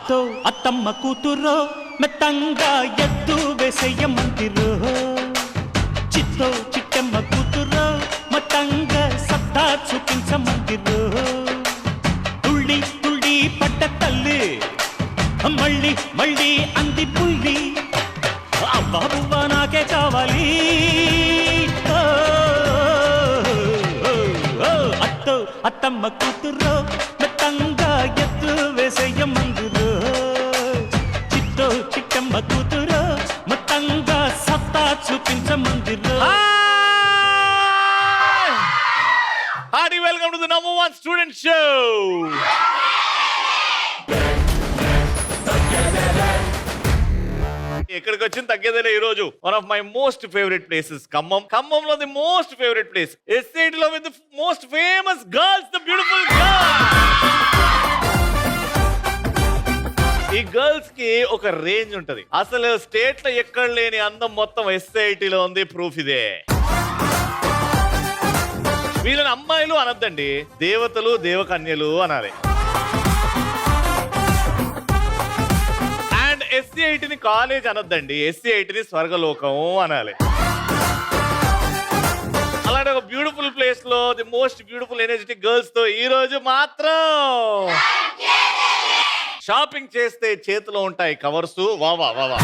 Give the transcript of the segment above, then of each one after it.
అత్తో అత్తమ్మ కూతురో మెత్తంగా ఎత్తు వేసేయమంతిరో చిత్తో చిట్టమ్మ కూతురో మొత్తంగా సత్తా చూపించమంతిరో తుళ్ళి తుళ్ళి పట్ట తల్లి మళ్ళీ మళ్ళీ అంది పుల్లి అవ్వా బువ్వా నాకే కావాలి అత్తో అత్తమ్మ కూతురో మెత్తంగా ఎత్తు వేసేయమందురో చిట్టో చిట్టమ్మ కూతురో మొత్తంగా సత్తా చూపించమందిరో. Hearty welcome to the #1 student show. ఎక్కడికి వచ్చింది తగ్గేదేలే ఈ రోజు. One of my most favourite places Khammam. ఖమ్మంలో the most favourite place SIT లో with most famous girls, the beautiful girls. ఈ గర్ల్స్ కి ఒక రేంజ్ ఉంటది. అసలు స్టేట్ లో ఎక్కడ లేని అందం మొత్తం ఎస్ఐటి లో ఉంది. ప్రూఫ్ ఇదే. వీళ్ళని అమ్మాయిలు అనొద్దండి, దేవతలు దేవకన్యలు అనాలి. అండ్ ఎస్సీఐటిని కాలేజ్ అనొద్దండి, ఎస్సీఐటిని స్వర్గలోకం అనాలి. అలాంటి ఒక బ్యూటిఫుల్ ప్లేస్ లో the most beautiful energetic girls తో ఈ రోజు మాత్రం షాపింగ్ చేస్తే చేతిలో ఉంటాయి కవర్స్. వావా వావా.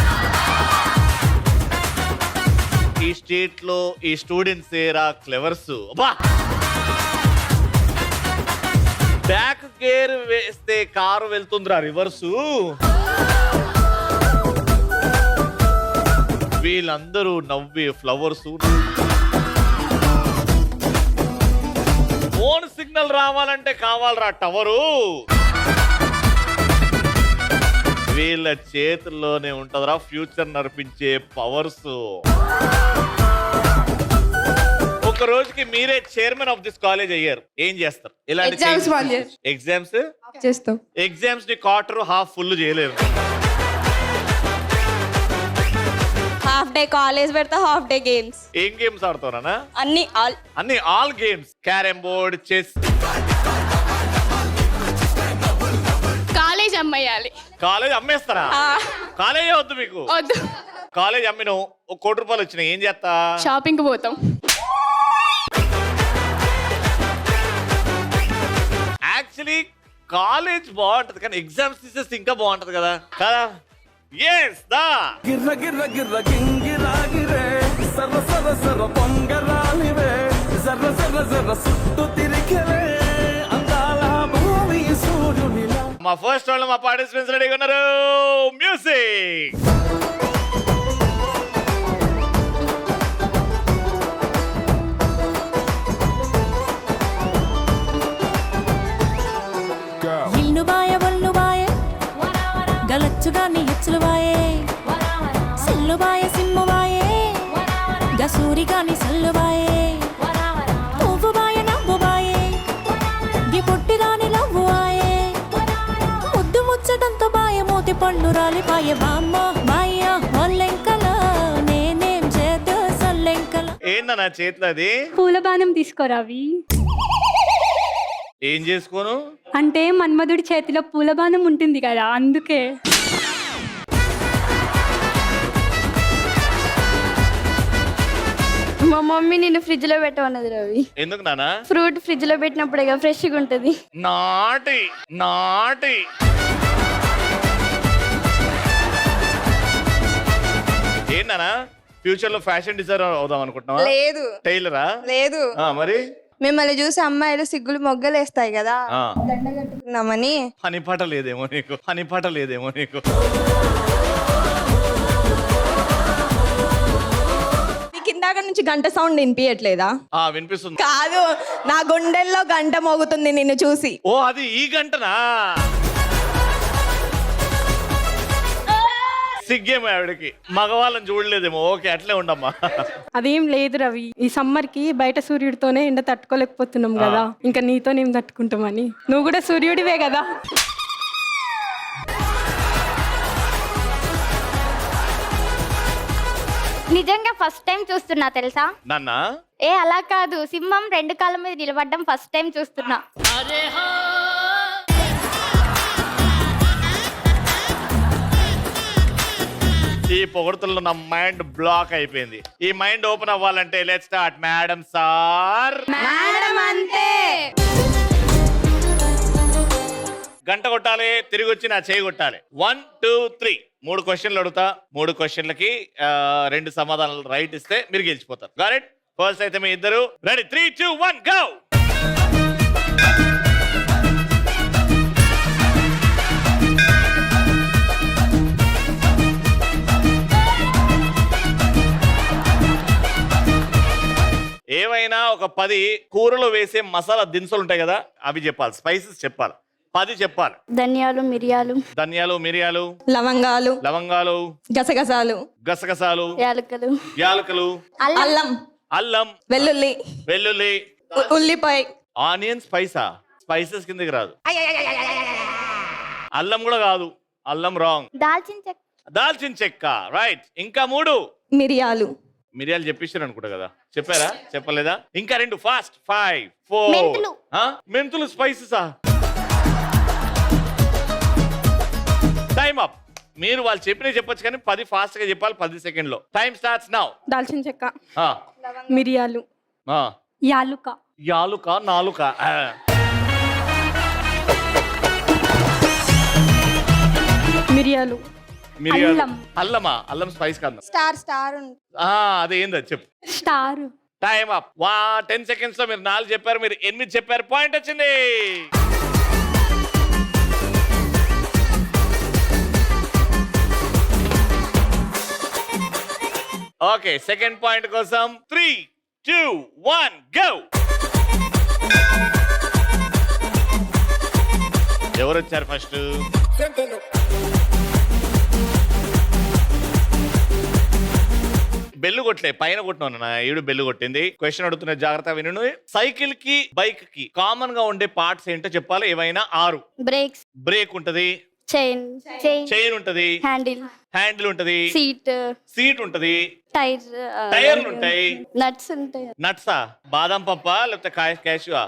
ఈ స్టేట్ లో ఈ స్టూడెంట్స్ ఏరా క్లెవర్స్. బ్యాక్ గేర్ వేస్తే కారు వెళ్తుందిరా రివర్సు. వీళ్ళందరూ నవ్వే ఫ్లవర్స్. ఫోన్ సిగ్నల్ రావాలంటే కావాలరా టవరు. వీళ్ళ చేతుల్లోనే ఉంటదిరా ఫ్యూచర్ నడిపించే పవర్స్. ఒక రోజుకి మీరే చైర్మన్ ఆఫ్ దిస్ కాలేజ్ అయ్యారు, ఏం చేస్తారు? ఇలాంటి ఎగ్జామ్స్ చేస్తాం. ఎగ్జామ్స్ ని క్వార్టర్ హాఫ్ ఫుల్ చేయలేరు. హాఫ్ డే కాలేజ్ పెడతా, హాఫ్ డే గేమ్స్. ఏం గేమ్స్ ఆడుతారా? అన్ని all games. Carrom board, chess. College అమ్మేయాలి. కాలేజ్ అమ్మేస్తారా? కాలేజే వద్దు మీకు. వద్దు. కాలేజ్ అమ్మిన ₹1,00,00,000 వచ్చినాయి, ఏం చేస్తా? షాపింగ్ పోతాం. యాక్చువల్లీ కాలేజ్ బాగుంటది కానీ ఎగ్జామ్స్ తీసేస్తే ఇంకా బాగుంటది కదా కదా. ఎస్ దా గిర్ర గిర్ర గిర్ర గింగిరా గిరే సర్ర సర్ర సర్ర పొంగరాలివే జర్ర జర్ర జర్ర సుట్టు తిరిగిరే అందాల భూమి సూర్యునిలా. మా ఫస్ట్ వాళ్ళు మా పార్టిసిపెంట్స్ రెడీగా ఉన్నారు. మ్యూజిక్. ఇల్లు బాయ ఒళ్ళు బాయ గలచ్చుగా నీ ఎచ్చులు బాయే సెల్లు బాయ సిమ్ము బాయే గసూరిగా నీ సల్లు బాయే పువ్వు బాయ నవ్వు బాయే గి పొట్టిదాని నవ్వు ఆయే ముద్దు ముచ్చటంతో బాయ మూతి పళ్ళు రాలి బాయ బామ్మ బాయ్య ఒల్లెంకల నేనేం చేద్దు సల్లెంకల. ఏందన్నా చేతిలో అది? పూల బాణం తీసుకోరావి. ఏం చేసుకోను అంటే మన్మధుడి చేతిలో పూలబాణం ఉంటుంది కదా, అందుకే. మా మమ్మీ నిన్ను ఫ్రిడ్జ్ లో పెట్టమన్నది రవి. ఎందుకు నానా? ఫ్రూట్ ఫ్రిడ్జ్ లో పెట్టినప్పుడే ఫ్రెష్ గా ఉంటది. నాటి నాటి ఏంటన్నా ఫ్యూచర్ లో ఫ్యాషన్ డిజైనర్ అవుదాం అనుకుంటున్నావా? లేదు. టైలరా? లేదు. మరి మిమ్మల్ని చూసి అమ్మాయిలు సిగ్గులు మొగ్గలేస్తాయి కదా, దండ కట్టుకున్నామని. పని పాట లేదేమో నీకు, పని పాట లేదేమో నీకు. కిందాక నుంచి గంట సౌండ్ వినిపించట్లేదా? వినిపిస్తుంది. కాదు, నా గుండెల్లో గంట మోగుతుంది నిన్ను చూసి. ఓ అది ఈ గంటనా? సిగ్గేమో ఆవిడకి, మగవాళ్ళని చూడలేదేమో. ఓకే, అట్లే ఉండమ్మా. అదేం లేదు రవి, ఈ సమ్మర్ కి బయట సూర్యుడితోనే ఎండ తట్టుకోలేకపోతున్నాం కదా, ఇంకా నీతోనేం తట్టుకుంటామని. నువ్వు కూడా సూర్యుడివే కదా. నిజంగా ఫస్ట్ టైం చూస్తున్నా తెలుసా? నాన్న అలా కాదు, సింహం 2 కాళ్ళ మీద నిలబడడం ఫస్ట్ టైం చూస్తున్నా. ఈ పొగడుతుల్లో నా మైండ్ బ్లాక్ అయిపోయింది. ఈ మైండ్ ఓపెన్ అవ్వాలంటే లెట్స్ స్టార్ట్. మేడం సార్, గంట కొట్టాలి, తిరిగి వచ్చి నా చేయి కొట్టాలి. 1 2 3 3 క్వశ్చన్లు అడుగుతా. 3 క్వశ్చన్లకి 2 సమాధానాలు రైట్ ఇస్తే మీరు గెలిచిపోతారు. Got it? ఫస్ట్ అయితే మీ ఇద్దరు రెడీ? 3 2 1 గో. ఏమైనా ఒక 10 కూరలో వేసే మసాలా దినుసులు ఉంటాయి కదా, అవి చెప్పాలి. స్పైసెస్ చెప్పాలి. 10 చెప్పాలి. ధనియాలు, మిరియాలు, ధనియాలు, మిరియాలు, లవంగాలు, లవంగాలు, గసగసాలు, గసగసాలు, యాలకులు, యాలకులు, అల్లం, అల్లం, వెల్లుల్లి, వెల్లుల్లి, ఉల్లిపాయ, ఆనియన్. స్పైసెస్ కిందకి రాదు. అల్లం కూడా కాదు, అల్లం రాంగ్. దాల్చిన చెక్క, దాల్చిన చెక్క రైట్. ఇంకా 3 మిరియాలు, మిరియాలు చెప్పేసారు అనుకుంటా కదా, చెప్పారా? చెప్పలేదా? ఇంకా 2 ఫాస్ట్. 5 4 మెంతులు. మెంతులు స్పైసెసా? Time up. మీరు వాళ్ళు చెప్పినవి చెప్పొచ్చు కానీ 10 ఫాస్ట్ గా చెప్పాలి. 10 సెకండ్లో. Time starts now. దాల్చిన చెక్క, మిరియాలు, యాలుక, యాలుక, నాలుక. మిరియాలు, మిరియాలు. అల్లం. అల్లమా? అల్లం స్పైస్ కాదు. స్టార్ అదేంది చెప్పు. స్టార్. Time up. 10 సెకండ్స్ లో మీరు 4 చెప్పారు, మీరు 8 చెప్పారు. పాయింట్ వచ్చింది. ఓకే, సెకండ్ పాయింట్ కోసం 3 2 1 గో. ఎవరు వచ్చారు ఫస్ట్? బెల్లు కొట్టలే, పైన కొట్టినాను నా ఏడు బెల్లు కొట్టింది. క్వశ్చన్ అడుగుతున్న జాగ్రత్త విను. సైకిల్ కి బైక్ కి కామన్ గా ఉండే పార్ట్స్ ఏంటో చెప్పాలి. ఏవైనా 6. బ్రేక్స్, బ్రేక్ ఉంటది, చైన్ ఉంటది, హ్యాండిల్ ఉంటది, సీట్ ఉంటది, టైర్లు ఉంటాయి, నట్స్ ఉంటాయి. నట్సా? బాదం పప్ప లేకపోతే క్యాషువా?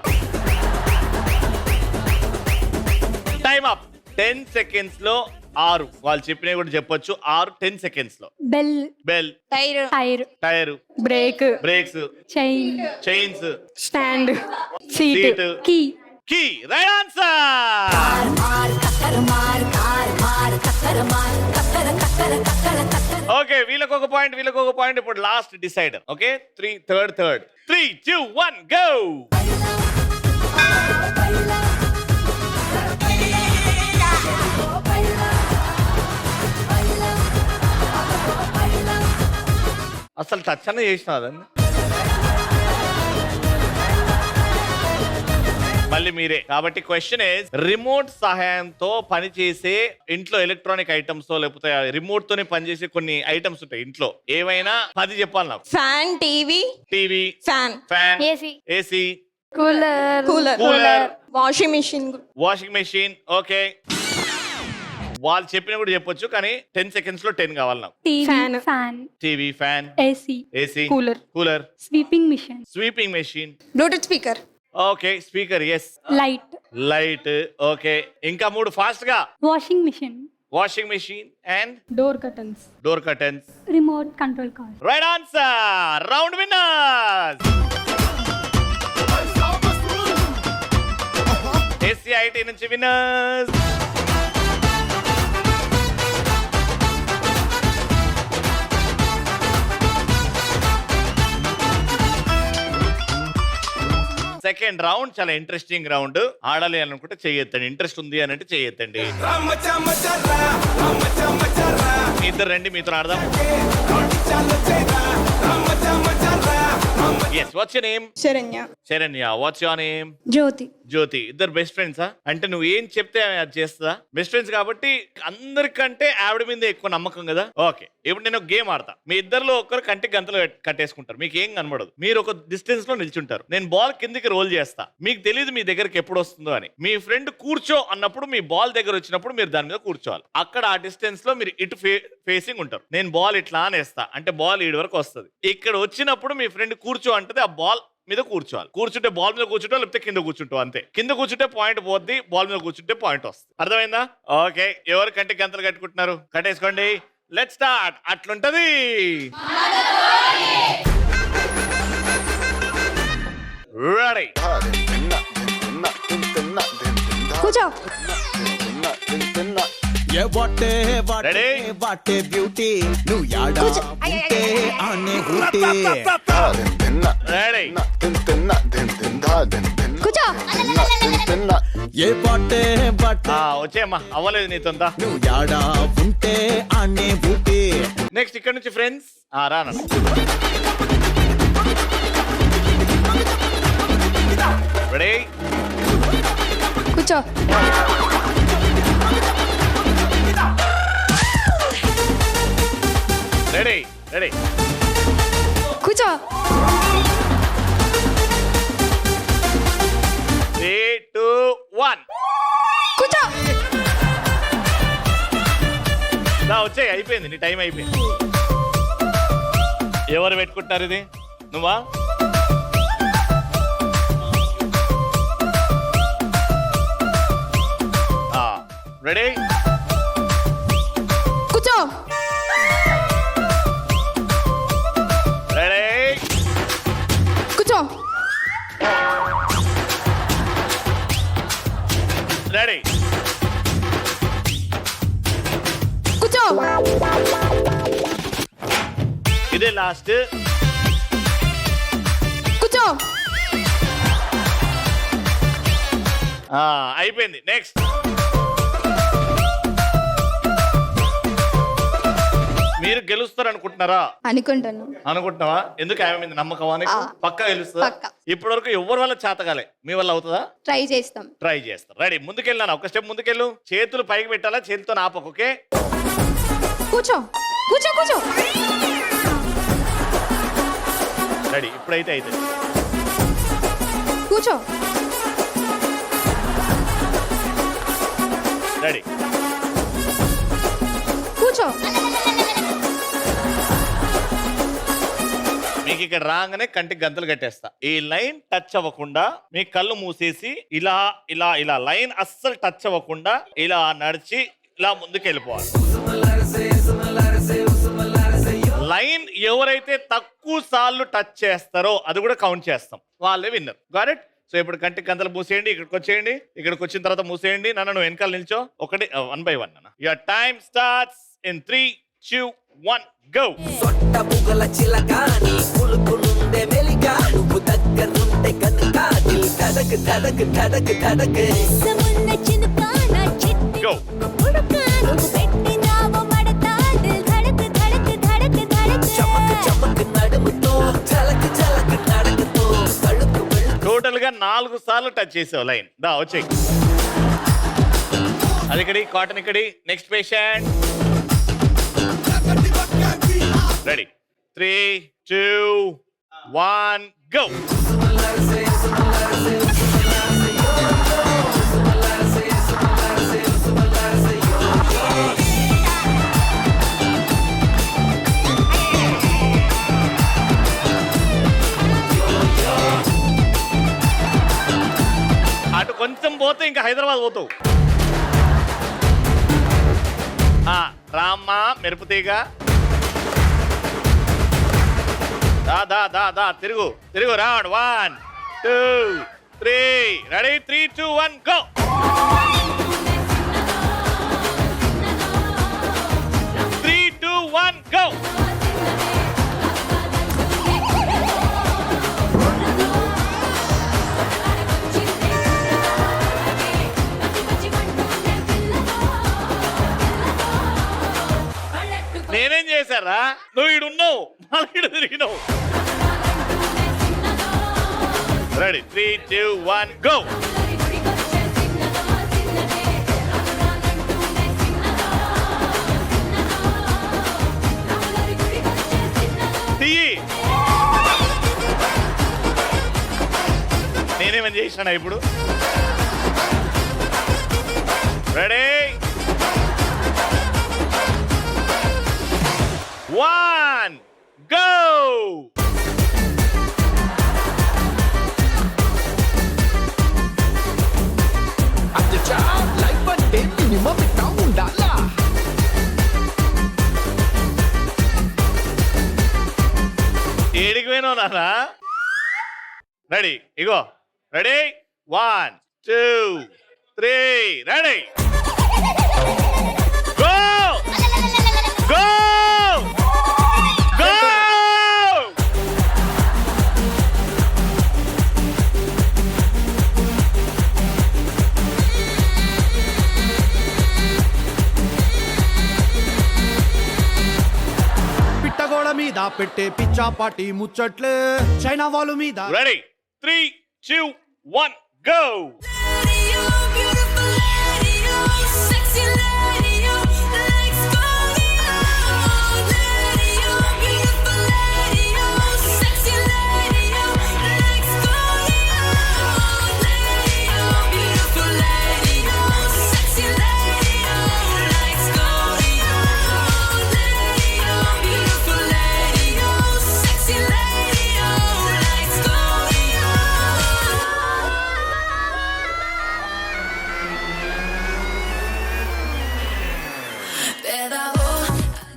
Time up. 10 సెకండ్స్ లో 6 వాళ్ళు చెప్పినవి కూడా చెప్పొచ్చు. 6 10 సెకండ్స్ లో. Bell, tyre, brakes, chains, stand, seat, key. Right answer. Okay, వీళ్ళకి ఒక పాయింట్, వీళ్ళకి ఒక పాయింట్. ఇప్పుడు last decider. Okay, third 3 2 1 go. అసలు టచ్ అన్న చేసిన అదండి. మళ్ళీ మీరే కాబట్టి క్వశ్చన్ ఇస్, రిమోట్ సహాయంతో పనిచేసే ఇంట్లో ఎలక్ట్రానిక్ ఐటమ్స్ లేకపోతే రిమోట్ తోనే పనిచేసే కొన్ని ఐటమ్స్ ఉంటాయి ఇంట్లో. ఏవైనా 10 చెప్పాలి నాకు. Fan, TV, fan, AC, cooler, washing machine. Okay, వాళ్ళు చెప్పిన కూడా చెప్పొచ్చు కానీ 10 సెకండ్స్ లో 10 కావాలి నాకు. TV, fan, AC, cooler, sweeping machine, bluetooth speaker. Okay, speaker. Yes. Light. Okay, ఇంకా 3 ఫాస్ట్ గా. Washing machine and door curtains, remote control car. Right answer. Round winners SCIT నుంచి విన్నర్స్. సెకండ్ రౌండ్ చాలా interesting round. ఆడాలి అని అనుకుంటే చెయ్యొద్దండి, interest ఉంది అని అంటే చెయ్యొద్దండి. ఇద్దరు రండి, మీతో ఆడదాం. Yes, what's your name? Saranya. What's your name? జ్యోతి. ఇద్దరు బెస్ట్ ఫ్రెండ్సా? అంటే నువ్వు ఏం చెప్తే అది చేస్తుందా? బెస్ట్ ఫ్రెండ్స్ కాబట్టి అందరికంటే ఆవిడ మీద ఎక్కువ నమ్మకం కదా. ఓకే, ఇప్పుడు నేను ఒక గేమ్ ఆడతా. మీ ఇద్దరులో ఒకరు కంటికి గంతలు కట్టేసుకుంటారు, మీకు ఏం కనబడదు. మీరు ఒక డిస్టెన్స్ లో నిల్చుంటారు. నేను బాల్ కిందికి రోల్ చేస్తా, మీకు తెలియదు మీ దగ్గరికి ఎప్పుడు వస్తుందో అని. మీ ఫ్రెండ్ కూర్చో అన్నప్పుడు మీ బాల్ దగ్గర వచ్చినప్పుడు మీరు దాని మీద కూర్చోవాలి. అక్కడ ఆ డిస్టెన్స్ లో మీరు ఇటు ఫేసింగ్ ఉంటారు. నేను బాల్ ఇట్లా అనేస్తా అంటే బాల్ ఈడి వరకు వస్తుంది. ఇక్కడ వచ్చినప్పుడు మీ ఫ్రెండ్ కూర్చో అంటే ఆ బాల్ మీద కూర్చోవాలి. కూర్చుంటే బాల్ మీద కూర్చుంటావు, లేకపోతే కింద కూర్చుంటావు. అంతే. కింద కూర్చుంటే పాయింట్ పోద్ది, బాల్ మీద కూర్చుంటే పాయింట్ వస్తుంది. అర్థమైందా? ఓకే, ఎవరు కంటికి గంతలు కట్టుకుంటున్నారు? కట్టేసుకోండి. Let's start. అట్లుంటది. రెడీ. కూర్చో. ఏ వాటే Ready? వాటే బ్యూటీ నువ్వు యాడా ఉంటే ఆనే ఊటీ రెడీ. కూర్చో. ఏ వాటే వాటే వచ్చేయమ్మా, అవ్వలేదు నీతోంతా. నువ్వు యాడా ఉంటే ఆనే ఊటీ. నెక్స్ట్ ఇక్కడ నుంచి ఫ్రెండ్స్ రాను. రెడీ. కూర్చో. రెడీ. రెడీ. కూర్చో. 3, 2, 1. కూర్చో. వచ్చేయి, అయిపోయింది నీ టైం అయిపోయింది. ఎవరు పెట్టుకుంటారు ఇది? నువ్వా? రెడీ. కూర్చో. రెడీ. కూర్చో. రెడీ. కూర్చో. ఇదే లాస్ట్. కూర్చో. అయిపోయింది. నెక్స్ట్. మీరు గెలుస్తారు అనుకుంటున్నారా? అనుకుంటున్నావా? ఎందుకు ఆమె మీద నమ్మకమా నీకు? పక్కా గెలుస్తా. ఇప్పటి వరకు ఎవరి వల్ల చేతగాలే, మీ వల్ల అవుతుందా? ట్రై చేస్తాం. రెడీ. ముందుకెళ్ళాను. ఒక స్టెప్ ముందుకెళ్ళు. చేతులు పైకి పెట్టాలా, చేతితో ఆపకు. ఓకే. కూర్చో. కూర్చో. కూర్చో. రెడీ. ఇప్పుడైతే అయితే కూర్చో. రెడీ. కూర్చో. మీకు ఇక్కడ రాగానే కంటికి గంతలు కట్టేస్తా. ఈ లైన్ టచ్ అవ్వకుండా మీ కళ్ళు మూసేసి ఇలా ఇలా ఇలా లైన్ అస్సలు టచ్ అవ్వకుండా ఇలా నడిచి ఇలా ముందుకు వెళ్ళిపోవాలి. లైన్ ఎవరైతే తక్కువ సార్లు టచ్ చేస్తారో అది కూడా కౌంట్ చేస్తాం, వాళ్ళే విన్నర్. Got it? సో ఇప్పుడు కంటికి గంతలు మూసేయండి. ఇక్కడికి వచ్చేయండి. ఇక్కడికి వచ్చిన తర్వాత మూసేయండి. నువ్వు వెనకాల నిల్చో. ఒకటి 1 by 1. Your time starts in 3, 2, 1 go. సొట్ట బుగల చిలకాని పులుకులుండే మెలిగా నువ్వు దగ్గరుంటే కనుక దిల్ ధడక్ ధడక్ ధడక్ ధడక్ సమున్న చినుకాన చిట్టి గో. ఉడుక నువ్వు పెట్టినావు మడత దిల్ ధడక్ ధడక్ ధడక్ ధడక్ చమక్ చమక్ నడుముతో చలక్ చలక్ నడకతో తళుకు వెళ్ళు. టోటల్ గా 4 సార్లు టచ్ చేసావు లైన్. దా వచ్చేయి. అది ఇక్కడి కాటన్ ఇక్కడి. Next patient. రెడీ. 3, 2, 1 గో. అటు కొంచెం పోతే ఇంకా హైదరాబాద్ పోతావు. రామ్మా మెరుపుతీగా. దా తిరుగు తిరుగు. రావడ్ 1, 2, 3. రెడీ. 3, 2, 1 గో. Go! నేనేం చేశారా? నువ్వు ఈడున్నావు, మళ్ళీ ఈడు తిరిగినావు. Ready 3, 2, 1 go. నేనేమని చేసినా ఇప్పుడు? Ready 1 go. లైఫ్ అంటే మినిమం ఇట్లా ఉండాలా? ఏడికి పోయినావు నాన్న రెడీ ఇగో ready 1 2 3 ready go go go పిట్టగోళ మీద పెట్టే పిచ్చాపాటి ముచ్చట్లే చైనా వాళ్ళు మీద ready 3 2 1 go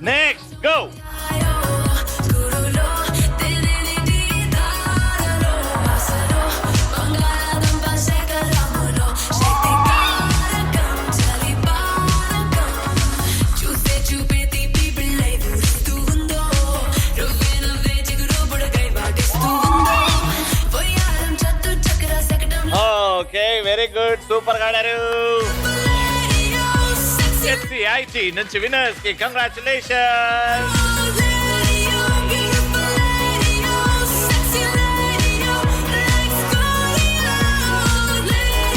next go okay very good super గా ఆడారు SCIT నుంచి విన్నర్స్ కి congratulation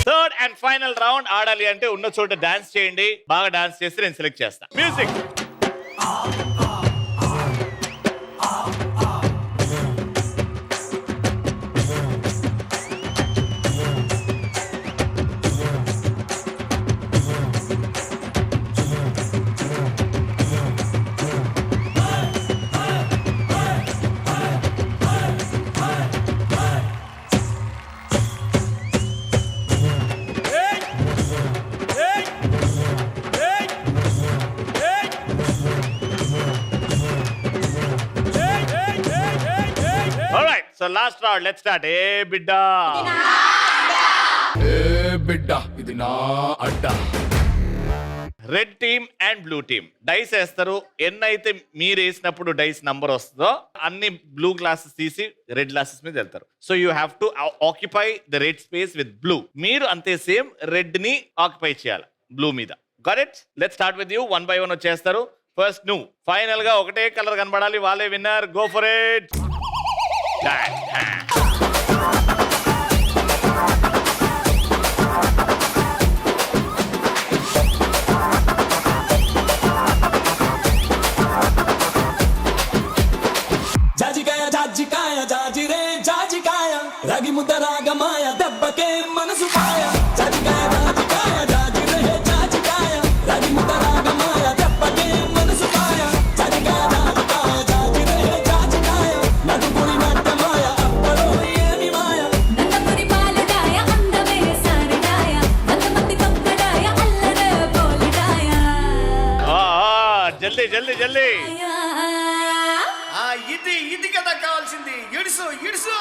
third and final round ఆడాలి అంటే ఉన్న చోట డాన్స్ చేయండి బాగా డాన్స్ చేస్తే నేను సెలెక్ట్ చేస్తాను music So last round, let's start. Hey, bidda. ఏ బిడ్డ ఇది నా అడ్డ red team and blue team dice వేస్తారు ఎన్నైతే మీరు వేసినప్పుడు డైస్ నంబర్ వస్తుందో అన్ని బ్లూ గ్లాసెస్ తీసి రెడ్ గ్లాసెస్ మీద వెళ్తారు so you have to occupy the red space with blue మీరు అంతే సేమ్ రెడ్ ని ఆక్యుపై చేయాలి బ్లూ మీద got it let's start with you 1 by 1 వచ్చేస్తారు ఫస్ట్ నువ్వు ఫైనల్ గా ఒకటే కలర్ కనబడాలి వాళ్ళే విన్నర్ గో ఫర్ ఇట్ జాజికాయ జాజికాయ జాజిరే జాజికాయ రాగి ముద్ద రాగమాయ దెబ్బకే మనసు పాయ జాజికాయ జాజికాయ జాజిరే జాజికాయ రాగి ముద్ద రాగమాయ దెబ్బకే మనసు పాయ జాజికాయ జాజికాయ జాజిరే జాజికాయ నడుపురి నట్టమాయ అప్పలో ఏమి మాయ నందపురి పాలడాయ అందమే సారడాయ వందమంది తొక్కడాయ అల్లరే బోలడాయ జల్దీ జల్దీ జల్దీ ఇది కదా కావాల్సింది ఇడుసు ఇడుసు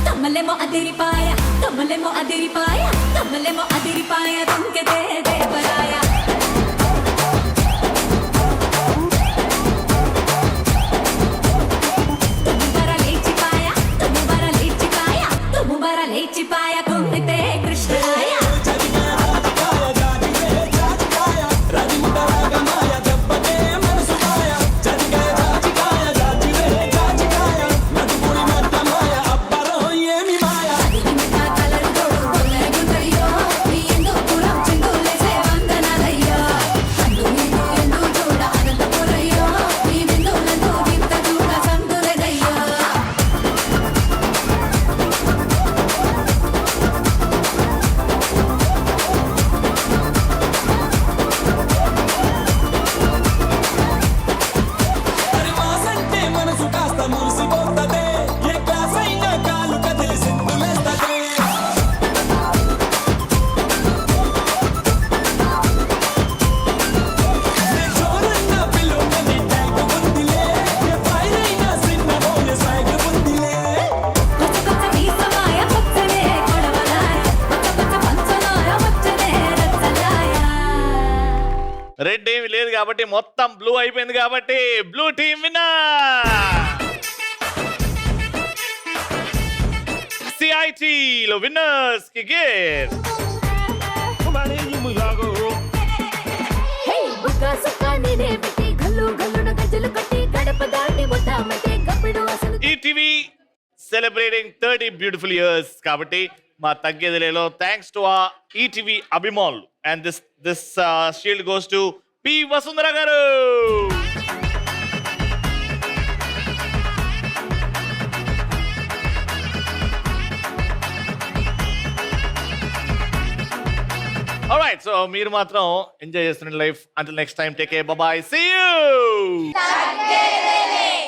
తమ్మలేమో అదిరిపాయ తమ్మలేమో అదిరిపాయ తమ్మలేమో అదిరిపాయ తుంకెదే దేవరాయ తుమ్ముబర లేచిపాయ కుందితే కృష్ణాయ వందనాలయ్యో కాబట్టి మొత్తం బ్లూ అయిపోయింది కాబట్టి బ్లూ టీమ్ విన్నర్. CIT లో విన్నర్స్ కి gift. ETV celebrating 30 beautiful years కాబట్టి మా తగ్గేదిలేలో థ్యాంక్స్ టు ఆ ఈటీవీ అభిమానులు and this shield goes to P Vasundhara గారు. ఆల్రైట్, సో మీరు మాత్రం ఎంజాయ్ చేస్తున్న life. Until next time, take care, bye bye, see you.